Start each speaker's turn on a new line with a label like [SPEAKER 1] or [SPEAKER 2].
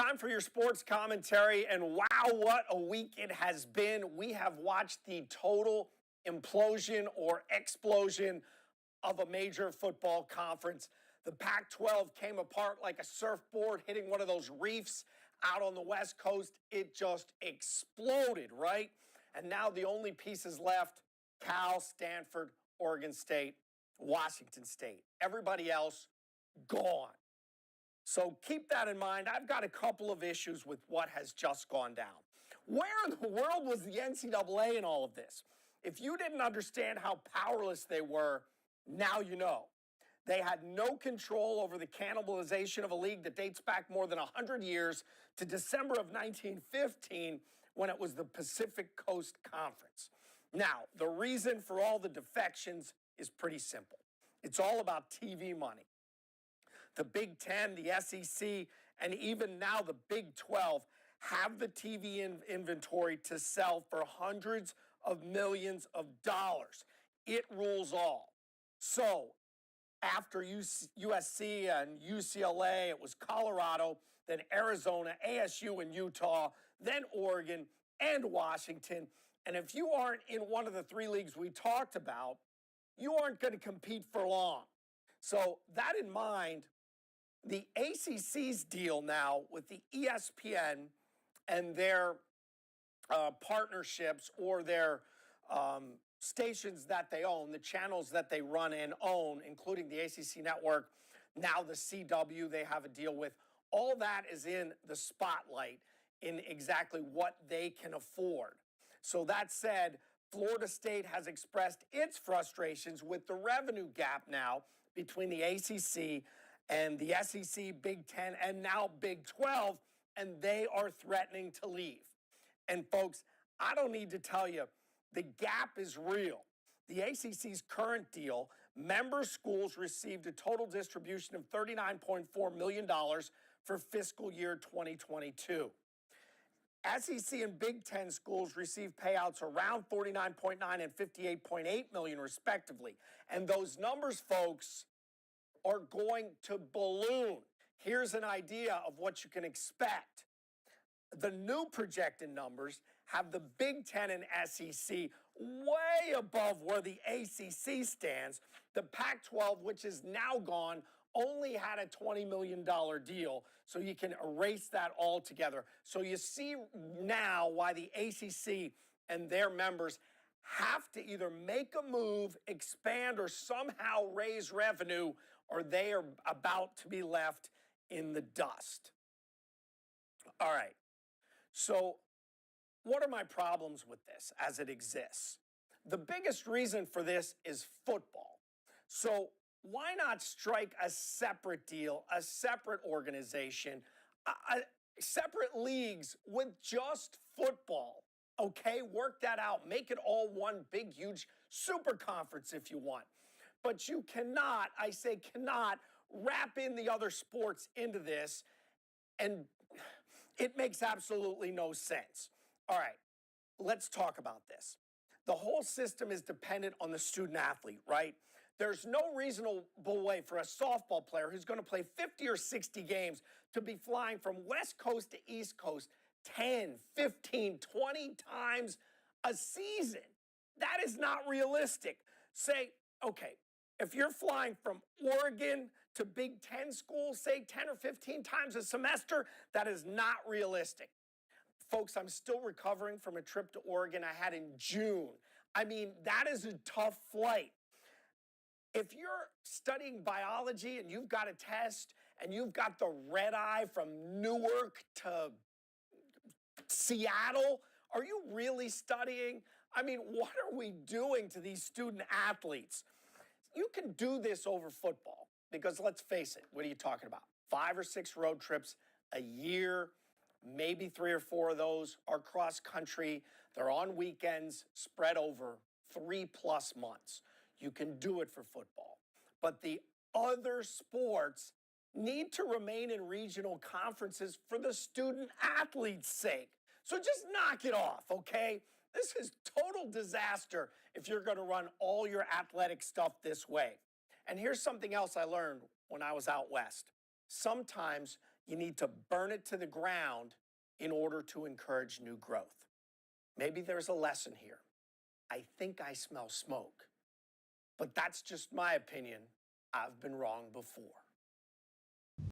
[SPEAKER 1] Time for your sports commentary, and wow, what a week it has been. We have watched the total implosion or explosion of a major football conference. The Pac-12 came apart like a surfboard hitting one of those reefs out on the West Coast. It just exploded, right? And now the only pieces left: Cal, Stanford, Oregon State, Washington State. Everybody else gone. So keep that in mind. I've got a couple of issues with what has just gone down. Where in the world was the NCAA in all of this? If you didn't understand how powerless they were, now you know. They had no control over the cannibalization of a league that dates back more than 100 years to December of 1915, when it was the Pacific Coast Conference. Now, the reason for all the defections is pretty simple. It's all about TV money. The Big Ten, the SEC, and even now the Big 12 have the TV inventory to sell for hundreds of millions of dollars. It rules all. So after USC and UCLA, it was Colorado, then Arizona, ASU, and Utah, then Oregon and Washington. And if you aren't in one of the three leagues we talked about, you aren't going to compete for long. So that in mind, the ACC's deal now with the ESPN and their partnerships or their stations that they own, the channels that they run and own, including the ACC network, now the CW they have a deal with, all that is in the spotlight in exactly what they can afford. So that said, Florida State has expressed its frustrations with the revenue gap now between the ACC and the SEC, Big Ten, and now Big 12, and they are threatening to leave. And folks, I don't need to tell you, the gap is real. The ACC's current deal, member schools received a total distribution of $39.4 million for fiscal year 2022. SEC and Big Ten schools received payouts around $49.9 and $58.8 million respectively. And those numbers, folks, are going to balloon. Here's an idea of what you can expect. The new projected numbers have the Big Ten and SEC way above where the ACC stands. The Pac-12, which is now gone, only had a $20 million deal, so you can erase that altogether. So you see now why the ACC and their members have to either make a move, expand, or somehow raise revenue, or they are about to be left in the dust. All right. So what are my problems with this as it exists? The biggest reason for this is football. So why not strike a separate deal, a separate organization, separate leagues with just football? Okay, work that out. Make it all one big, huge super conference if you want. But you cannot, I say cannot, wrap in the other sports into this, and it makes absolutely no sense. All right, let's talk about this. The whole system is dependent on the student athlete, right? There's no reasonable way for a softball player who's going to play 50 or 60 games to be flying from West Coast to East Coast 10, 15, 20 times a season. That is not realistic. Say, okay, if you're flying from Oregon to Big Ten schools, say 10 or 15 times a semester, that is not realistic. Folks, I'm still recovering from a trip to Oregon I had in June. I mean, that is a tough flight. If you're studying biology and you've got a test and you've got the red eye from Newark to Seattle, are you really studying? I mean, what are we doing to these student athletes? You can do this over football because let's face it, what are you talking about? 5 or 6 road trips a year, maybe 3 or 4 of those are cross country. They're on weekends, spread over 3+ months. You can do it for football. But the other sports need to remain in regional conferences for the student athlete's sake. So just knock it off, okay? This is total disaster if you're going to run all your athletic stuff this way. And here's something else I learned when I was out west. Sometimes You need to burn it to the ground in order to encourage new growth. Maybe there's a lesson here. I think I smell smoke. But that's just my opinion. I've been wrong before.